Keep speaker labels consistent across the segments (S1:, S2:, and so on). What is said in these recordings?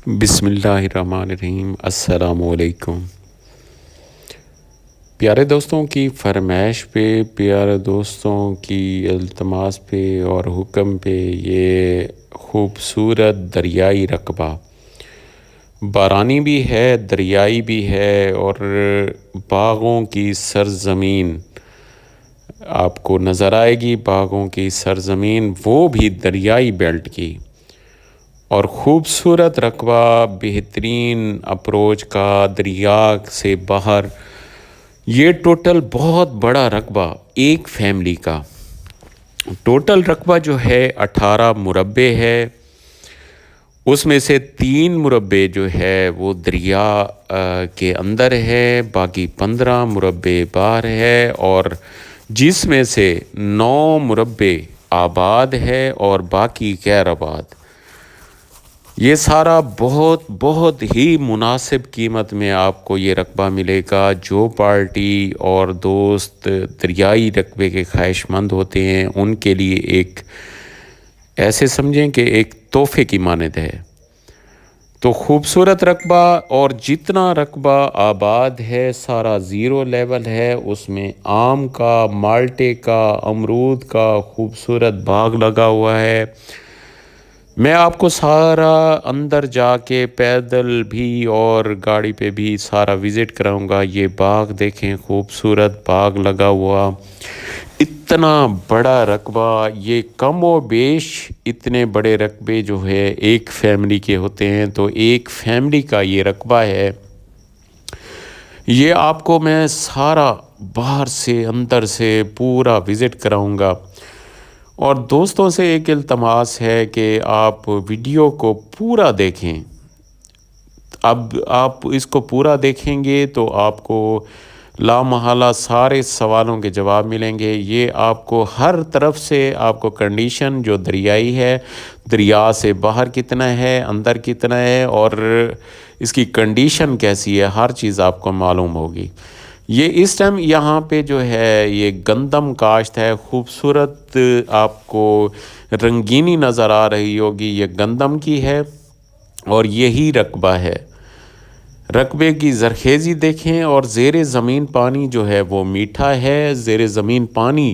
S1: بسم اللہ الرحمن الرحیم۔ السلام علیکم۔ پیارے دوستوں کی فرمائش پہ، پیارے دوستوں کی التماس پہ اور حکم پہ یہ خوبصورت دریائی رقبہ بارانی بھی ہے، دریائی بھی ہے اور باغوں کی سرزمین آپ کو نظر آئے گی۔ باغوں کی سرزمین، وہ بھی دریائی بیلٹ کی، اور خوبصورت رقبہ، بہترین اپروچ کا دریا سے باہر۔ یہ ٹوٹل بہت بڑا رقبہ، ایک فیملی کا ٹوٹل رقبہ جو ہے 18 مربع ہے۔ اس میں سے 3 مربع جو ہے وہ دریا کے اندر ہے، باقی 15 مربع باہر ہے، اور جس میں سے 9 مربع آباد ہے اور باقی غیر آباد۔ یہ سارا بہت بہت ہی مناسب قیمت میں آپ کو یہ رقبہ ملے گا۔ جو پارٹی اور دوست دریائی رقبے کے خواہش مند ہوتے ہیں ان کے لیے ایک ایسے سمجھیں کہ ایک تحفے کی مانند ہے۔ تو خوبصورت رقبہ، اور جتنا رقبہ آباد ہے سارا زیرو لیول ہے۔ اس میں آم کا، مالٹے کا، امرود کا خوبصورت باغ لگا ہوا ہے۔ میں آپ کو سارا اندر جا کے پیدل بھی اور گاڑی پہ بھی سارا وزٹ کراؤں گا۔ یہ باغ دیکھیں، خوبصورت باغ لگا ہوا، اتنا بڑا رقبہ۔ یہ کم و بیش اتنے بڑے رقبے جو ہے ایک فیملی کے ہوتے ہیں، تو ایک فیملی کا یہ رقبہ ہے۔ یہ آپ کو میں سارا باہر سے اندر سے پورا وزٹ کراؤں گا۔ اور دوستوں سے ایک التماس ہے کہ آپ ویڈیو کو پورا دیکھیں۔ اب آپ اس کو پورا دیکھیں گے تو آپ کو لامحالہ سارے سوالوں کے جواب ملیں گے۔ یہ آپ کو ہر طرف سے آپ کو کنڈیشن جو دریائی ہے، دریا سے باہر کتنا ہے، اندر کتنا ہے، اور اس کی کنڈیشن کیسی ہے، ہر چیز آپ کو معلوم ہوگی۔ یہ اس ٹائم یہاں پہ جو ہے یہ گندم کاشت ہے، خوبصورت آپ کو رنگینی نظر آ رہی ہوگی، یہ گندم کی ہے اور یہی رقبہ ہے۔ رقبے کی زرخیزی دیکھیں، اور زیر زمین پانی جو ہے وہ میٹھا ہے۔ زیر زمین پانی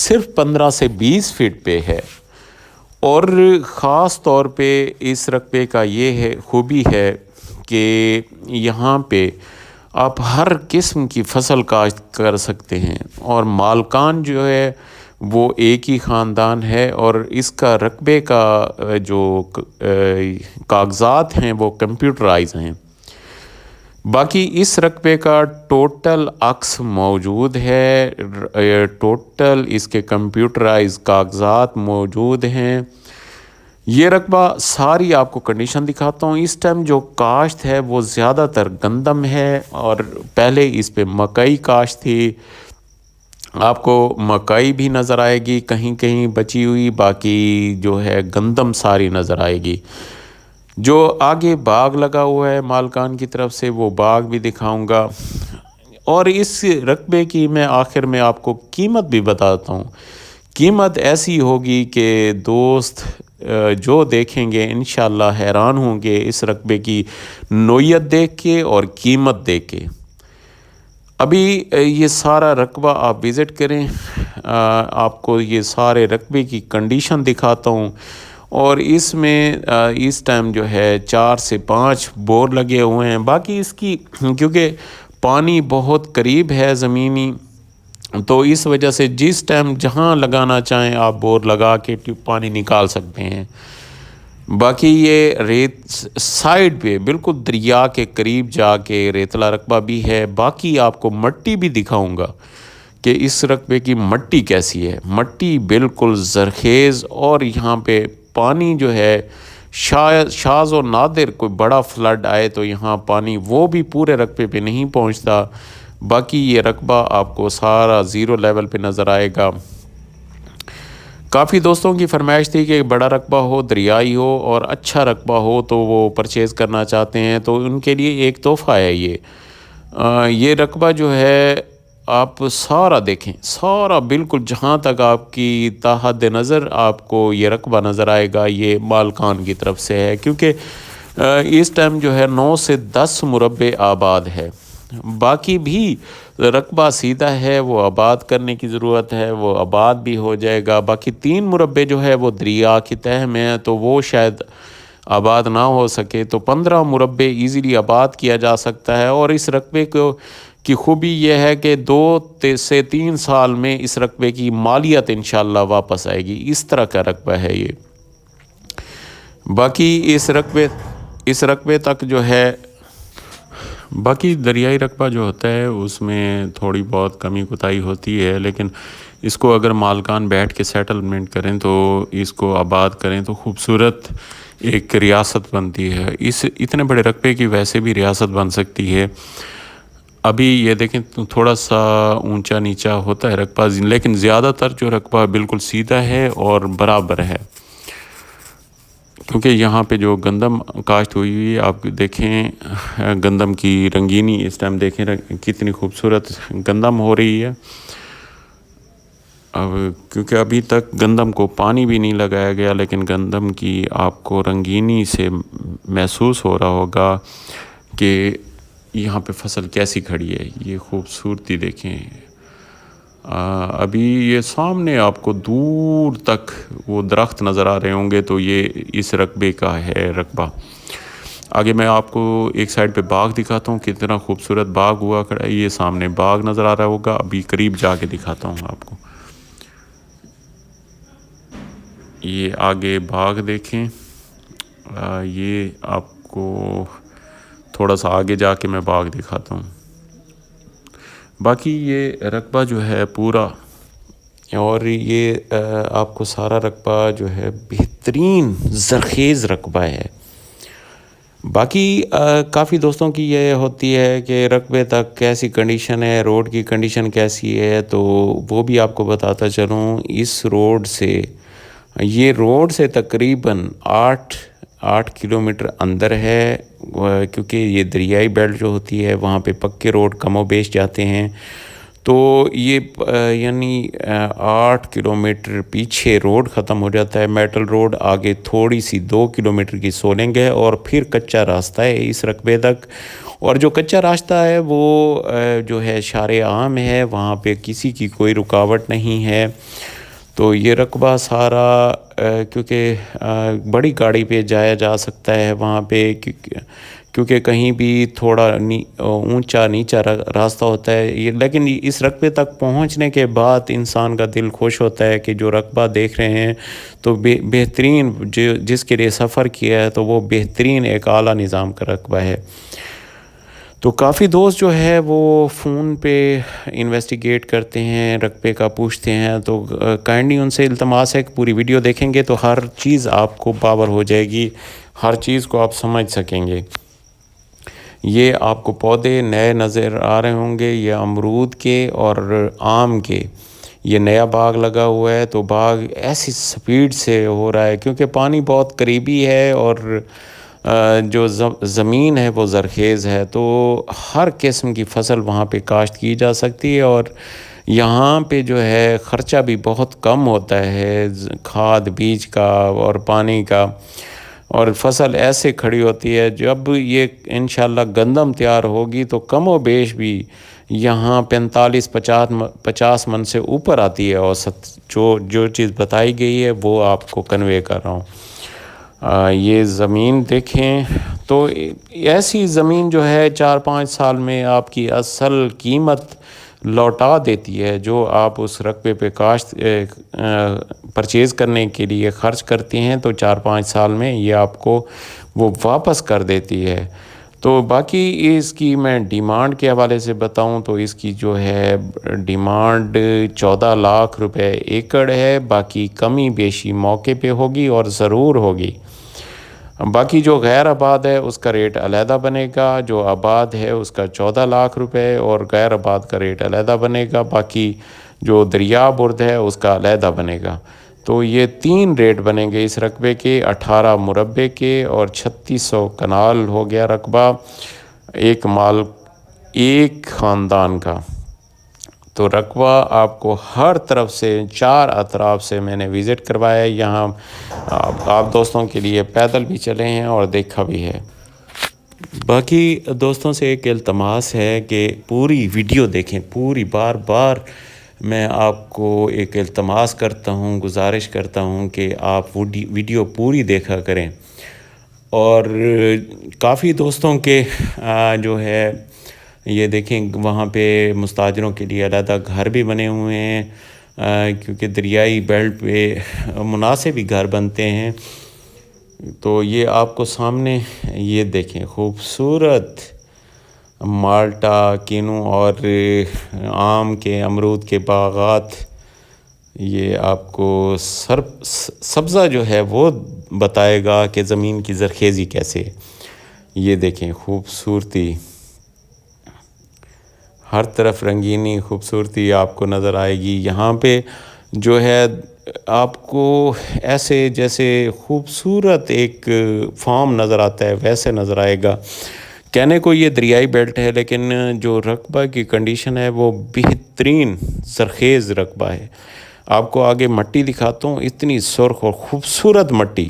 S1: صرف 15 سے 20 فٹ پہ ہے، اور خاص طور پہ اس رقبے کا یہ ہے خوبی ہے کہ یہاں پہ آپ ہر قسم کی فصل کاشت کر سکتے ہیں، اور مالکان جو ہے وہ ایک ہی خاندان ہے، اور اس کا رقبے کا جو کاغذات ہیں وہ کمپیوٹرائز ہیں۔ باقی اس رقبے کا ٹوٹل عکس موجود ہے، ٹوٹل اس کے کمپیوٹرائز کاغذات موجود ہیں۔ یہ رقبہ ساری آپ کو کنڈیشن دکھاتا ہوں۔ اس ٹائم جو کاشت ہے وہ زیادہ تر گندم ہے، اور پہلے اس پہ مکئی کاشت تھی۔ آپ کو مکئی بھی نظر آئے گی کہیں کہیں بچی ہوئی، باقی جو ہے گندم ساری نظر آئے گی۔ جو آگے باغ لگا ہوا ہے مالکان کی طرف سے، وہ باغ بھی دکھاؤں گا۔ اور اس رقبے کی میں آخر میں آپ کو قیمت بھی بتاتا ہوں۔ قیمت ایسی ہوگی کہ دوست جو دیکھیں گے انشاءاللہ حیران ہوں گے اس رقبے کی نوعیت دیکھ کے اور قیمت دیکھ کے۔ ابھی یہ سارا رقبہ آپ وزٹ کریں، آپ کو یہ سارے رقبے کی کنڈیشن دکھاتا ہوں۔ اور اس میں اس ٹائم جو ہے 4 سے 5 بور لگے ہوئے ہیں۔ باقی اس کی کیونکہ پانی بہت قریب ہے زمینی، تو اس وجہ سے جس ٹائم جہاں لگانا چاہیں آپ بور لگا کے پانی نکال سکتے ہیں۔ باقی یہ ریت سائڈ پہ بالکل دریا کے قریب جا کے ریتلا رقبہ بھی ہے۔ باقی آپ کو مٹی بھی دکھاؤں گا کہ اس رقبے کی مٹی کیسی ہے۔ مٹی بالکل زرخیز، اور یہاں پہ پانی جو ہے شاذ و نادر کوئی بڑا فلڈ آئے تو یہاں پانی وہ بھی پورے رقبے پہ نہیں پہنچتا۔ باقی یہ رقبہ آپ کو سارا زیرو لیول پہ نظر آئے گا۔ کافی دوستوں کی فرمائش تھی کہ بڑا رقبہ ہو، دریائی ہو اور اچھا رقبہ ہو تو وہ پرچیز کرنا چاہتے ہیں، تو ان کے لیے ایک تحفہ ہے یہ رقبہ جو ہے آپ سارا دیکھیں، سارا بالکل جہاں تک آپ کی تحت نظر آپ کو یہ رقبہ نظر آئے گا، یہ مالکان کی طرف سے ہے۔ کیونکہ اس ٹائم جو ہے 9 سے 10 مربع آباد ہے، باقی بھی رقبہ سیدھا ہے، وہ آباد کرنے کی ضرورت ہے، وہ آباد بھی ہو جائے گا۔ باقی 3 مربع جو ہے وہ دریا کی تہہ میں ہے، تو وہ شاید آباد نہ ہو سکے، تو 15 مربع ایزیلی آباد کیا جا سکتا ہے۔ اور اس رقبے کی خوبی یہ ہے کہ 2 سے 3 سال میں اس رقبے کی مالیت انشاءاللہ واپس آئے گی، اس طرح کا رقبہ ہے یہ۔ باقی اس رقبے تک جو ہے، باقی دریائی رقبہ جو ہوتا ہے اس میں تھوڑی بہت کمی کوتاہی ہوتی ہے، لیکن اس کو اگر مالکان بیٹھ کے سیٹلمنٹ کریں تو اس کو آباد کریں تو خوبصورت ایک ریاست بنتی ہے۔ اس اتنے بڑے رقبے کی ویسے بھی ریاست بن سکتی ہے۔ ابھی یہ دیکھیں تھوڑا سا اونچا نیچا ہوتا ہے رقبہ، لیکن زیادہ تر جو رقبہ بالکل سیدھا ہے اور برابر ہے، کیونکہ یہاں پہ جو گندم کاشت ہوئی ہے، آپ دیکھیں گندم کی رنگینی اس ٹائم دیکھیں کتنی خوبصورت گندم ہو رہی ہے۔ اب کیونکہ ابھی تک گندم کو پانی بھی نہیں لگایا گیا، لیکن گندم کی آپ کو رنگینی سے محسوس ہو رہا ہوگا کہ یہاں پہ فصل کیسی کھڑی ہے۔ یہ خوبصورتی دیکھیں، ابھی یہ سامنے آپ کو دور تک وہ درخت نظر آ رہے ہوں گے، تو یہ اس رقبے کا ہے رقبہ۔ آگے میں آپ کو ایک سائڈ پہ باغ دکھاتا ہوں، کتنا خوبصورت باغ ہوا کھڑا ہے۔ یہ سامنے باغ نظر آ رہا ہوگا، ابھی قریب جا کے دکھاتا ہوں آپ کو۔ یہ آگے باغ دیکھیں، یہ آپ کو تھوڑا سا آگے جا کے میں باغ دکھاتا ہوں۔ باقی یہ رقبہ جو ہے پورا، اور یہ آپ کو سارا رقبہ جو ہے بہترین زرخیز رقبہ ہے۔ باقی کافی دوستوں کی یہ ہوتی ہے کہ رقبے تک کیسی کنڈیشن ہے، روڈ کی کنڈیشن کیسی ہے، تو وہ بھی آپ کو بتاتا چلوں۔ اس روڈ سے، یہ روڈ سے تقریباً 8 کلومیٹر اندر ہے، کیونکہ یہ دریائی بیلٹ جو ہوتی ہے وہاں پہ پکے روڈ کم و بیش جاتے ہیں، تو یہ یعنی 8 کلومیٹر پیچھے روڈ ختم ہو جاتا ہے، میٹل روڈ آگے تھوڑی سی 2 کلومیٹر کی سولنگ ہے، اور پھر کچا راستہ ہے اس رقبے تک۔ اور جو کچا راستہ ہے وہ جو ہے شارع عام ہے، وہاں پہ کسی کی کوئی رکاوٹ نہیں ہے۔ تو یہ رقبہ سارا کیونکہ بڑی گاڑی پہ جایا جا سکتا ہے وہاں پہ، کیونکہ کہیں بھی تھوڑا اونچا نیچا راستہ ہوتا ہے، لیکن اس رقبے تک پہنچنے کے بعد انسان کا دل خوش ہوتا ہے کہ جو رقبہ دیکھ رہے ہیں تو بہترین، جس کے لیے سفر کیا ہے تو وہ بہترین ایک اعلیٰ نظام کا رقبہ ہے۔ تو کافی دوست جو ہے وہ فون پہ انویسٹیگیٹ کرتے ہیں، رقبے کا پوچھتے ہیں، تو کائنڈلی ان سے التماس ہے کہ پوری ویڈیو دیکھیں گے تو ہر چیز آپ کو باور ہو جائے گی، ہر چیز کو آپ سمجھ سکیں گے۔ یہ آپ کو پودے نئے نظر آ رہے ہوں گے، یہ امرود کے اور آم کے، یہ نیا باغ لگا ہوا ہے، تو باغ ایسی سپیڈ سے ہو رہا ہے کیونکہ پانی بہت قریبی ہے، اور جو زمین ہے وہ زرخیز ہے، تو ہر قسم کی فصل وہاں پہ کاشت کی جا سکتی ہے، اور یہاں پہ جو ہے خرچہ بھی بہت کم ہوتا ہے کھاد بیج کا اور پانی کا، اور فصل ایسے کھڑی ہوتی ہے۔ جب یہ انشاءاللہ گندم تیار ہوگی تو کم و بیش بھی یہاں 45-50 من سے اوپر آتی ہے اوسط، جو چیز بتائی گئی ہے وہ آپ کو کنوے کر رہا ہوں۔ یہ زمین دیکھیں تو ایسی زمین جو ہے 4-5 سال میں آپ کی اصل قیمت لوٹا دیتی ہے، جو آپ اس رقبے پہ کاشت پرچیز کرنے کے لیے خرچ کرتے ہیں تو 4-5 سال میں یہ آپ کو وہ واپس کر دیتی ہے۔ تو باقی اس کی میں ڈیمانڈ کے حوالے سے بتاؤں تو اس کی جو ہے ڈیمانڈ 14 لاکھ روپے ایکڑ ہے، باقی کمی بیشی موقع پہ ہوگی اور ضرور ہوگی۔ باقی جو غیر آباد ہے اس کا ریٹ علیحدہ بنے گا، جو آباد ہے اس کا 14 لاکھ روپے اور غیر آباد کا ریٹ علیحدہ بنے گا، باقی جو دریا برد ہے اس کا علیحدہ بنے گا۔ تو یہ 3 ریٹ بنیں گے اس رقبے کے، 18 مربع کے اور 3600 کنال ہو گیا رقبہ، ایک مال ایک خاندان کا۔ تو رقبہ آپ کو ہر طرف سے 4 اطراف سے میں نے وزٹ کروایا ہے. یہاں آپ دوستوں کے لیے پیدل بھی چلے ہیں اور دیکھا بھی ہے. باقی دوستوں سے ایک التماس ہے کہ پوری ویڈیو دیکھیں، پوری بار بار میں آپ کو ایک التماس کرتا ہوں، گزارش کرتا ہوں کہ آپ ویڈیو پوری دیکھا کریں. اور کافی دوستوں کے جو ہے یہ دیکھیں وہاں پہ مستاجروں کے لیے علیحدہ گھر بھی بنے ہوئے ہیں، کیونکہ دریائی بیلٹ پہ مناسب ہی گھر بنتے ہیں. تو یہ آپ کو سامنے یہ دیکھیں خوبصورت مالٹا، کینو اور آم کے، امرود کے باغات. یہ آپ کو سبزہ جو ہے وہ بتائے گا کہ زمین کی زرخیزی کیسے. یہ دیکھیں خوبصورتی، ہر طرف رنگینی خوبصورتی آپ کو نظر آئے گی. یہاں پہ جو ہے آپ کو ایسے جیسے خوبصورت ایک فارم نظر آتا ہے ویسے نظر آئے گا. کہنے کو یہ دریائی بیلٹ ہے، لیکن جو رقبہ کی کنڈیشن ہے وہ بہترین زرخیز رقبہ ہے. آپ کو آگے مٹی دکھاتا ہوں، اتنی سرخ اور خوبصورت مٹی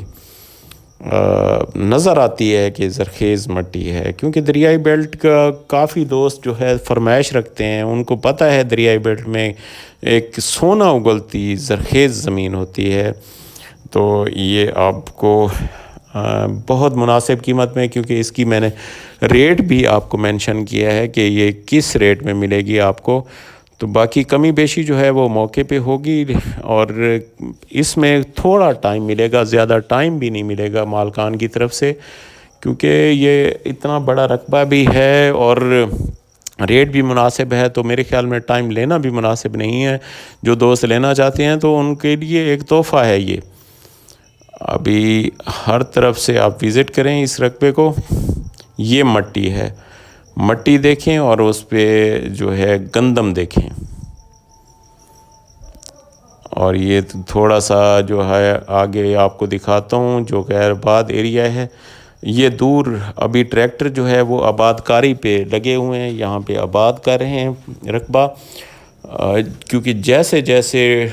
S1: نظر آتی ہے کہ زرخیز مٹی ہے. کیونکہ دریائی بیلٹ کا کافی دوست جو ہے فرمائش رکھتے ہیں، ان کو پتہ ہے دریائی بیلٹ میں ایک سونا اگلتی زرخیز زمین ہوتی ہے. تو یہ آپ کو بہت مناسب قیمت میں، کیونکہ اس کی میں نے ریٹ بھی آپ کو مینشن کیا ہے کہ یہ کس ریٹ میں ملے گی آپ کو. تو باقی کمی بیشی جو ہے وہ موقع پہ ہوگی، اور اس میں تھوڑا ٹائم ملے گا، زیادہ ٹائم بھی نہیں ملے گا مالکان کی طرف سے، کیونکہ یہ اتنا بڑا رقبہ بھی ہے اور ریٹ بھی مناسب ہے. تو میرے خیال میں ٹائم لینا بھی مناسب نہیں ہے. جو دوست لینا چاہتے ہیں تو ان کے لیے ایک تحفہ ہے یہ. ابھی ہر طرف سے آپ وزٹ کریں اس رقبے کو. یہ مٹی ہے، مٹی دیکھیں اور اس پہ جو ہے گندم دیکھیں. اور یہ تھوڑا سا جو ہے آگے آپ کو دکھاتا ہوں جو غیر آباد ایریا ہے. یہ دور ابھی ٹریکٹر جو ہے وہ آباد کاری پہ لگے ہوئے ہیں، یہاں پہ آباد کر رہے ہیں رقبہ. کیونکہ جیسے جیسے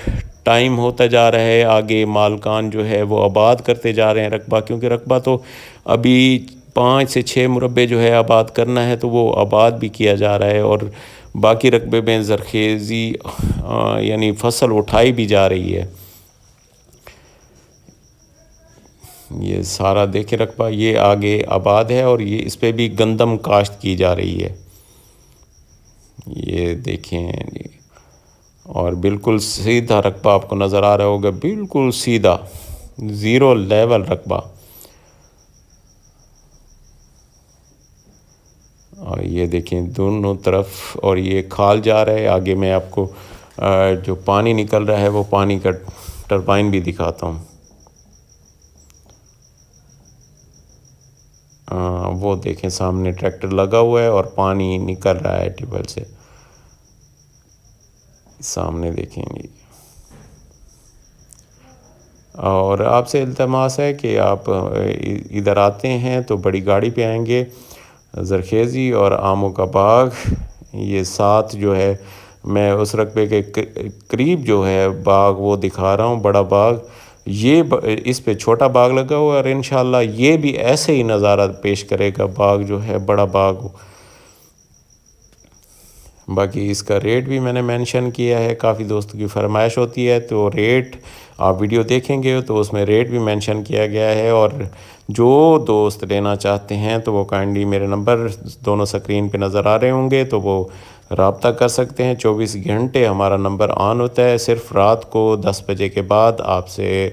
S1: ٹائم ہوتا جا رہا ہے آگے مالکان جو ہے وہ آباد کرتے جا رہے ہیں رقبہ. کیونکہ رقبہ تو ابھی 5 سے 6 مربع جو ہے آباد کرنا ہے، تو وہ آباد بھی کیا جا رہا ہے. اور باقی رقبے میں زرخیزی یعنی فصل اٹھائی بھی جا رہی ہے. یہ سارا دیکھے رقبہ یہ آگے آباد ہے، اور یہ اس پہ بھی گندم کاشت کی جا رہی ہے. یہ دیکھیں اور بالکل سیدھا رقبہ آپ کو نظر آ رہا ہوگا، بالکل سیدھا 0 لیول رقبہ. اور یہ دیکھیں دونوں طرف، اور یہ کھال جا رہا ہے. آگے میں آپ کو جو پانی نکل رہا ہے وہ پانی کا ٹربائن بھی دکھاتا ہوں. وہ دیکھیں سامنے ٹریکٹر لگا ہوا ہے اور پانی نکل رہا ہے ٹیوب ویل سے. سامنے دیکھیں گے. اور آپ سے التماس ہے کہ آپ ادھر آتے ہیں تو بڑی گاڑی پہ آئیں گے. زرخیزی اور آموں کا باغ یہ ساتھ جو ہے میں اس رقبے کے قریب جو ہے باغ وہ دکھا رہا ہوں، بڑا باغ. یہ اس پہ چھوٹا باغ لگا ہوا ہے، اور انشاءاللہ یہ بھی ایسے ہی نظارہ پیش کرے گا باغ جو ہے بڑا باغ. باقی اس کا ریٹ بھی میں نے مینشن کیا ہے، کافی دوستوں کی فرمائش ہوتی ہے تو ریٹ آپ ویڈیو دیکھیں گے تو اس میں ریٹ بھی مینشن کیا گیا ہے. اور جو دوست لینا چاہتے ہیں تو وہ کائنڈلی میرے نمبر دونوں سکرین پہ نظر آ رہے ہوں گے تو وہ رابطہ کر سکتے ہیں. 24 گھنٹے ہمارا نمبر آن ہوتا ہے، صرف رات کو 10 بجے کے بعد. آپ سے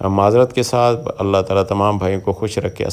S1: معذرت کے ساتھ اللہ تعالیٰ تمام بھائیوں کو خوش رکھے.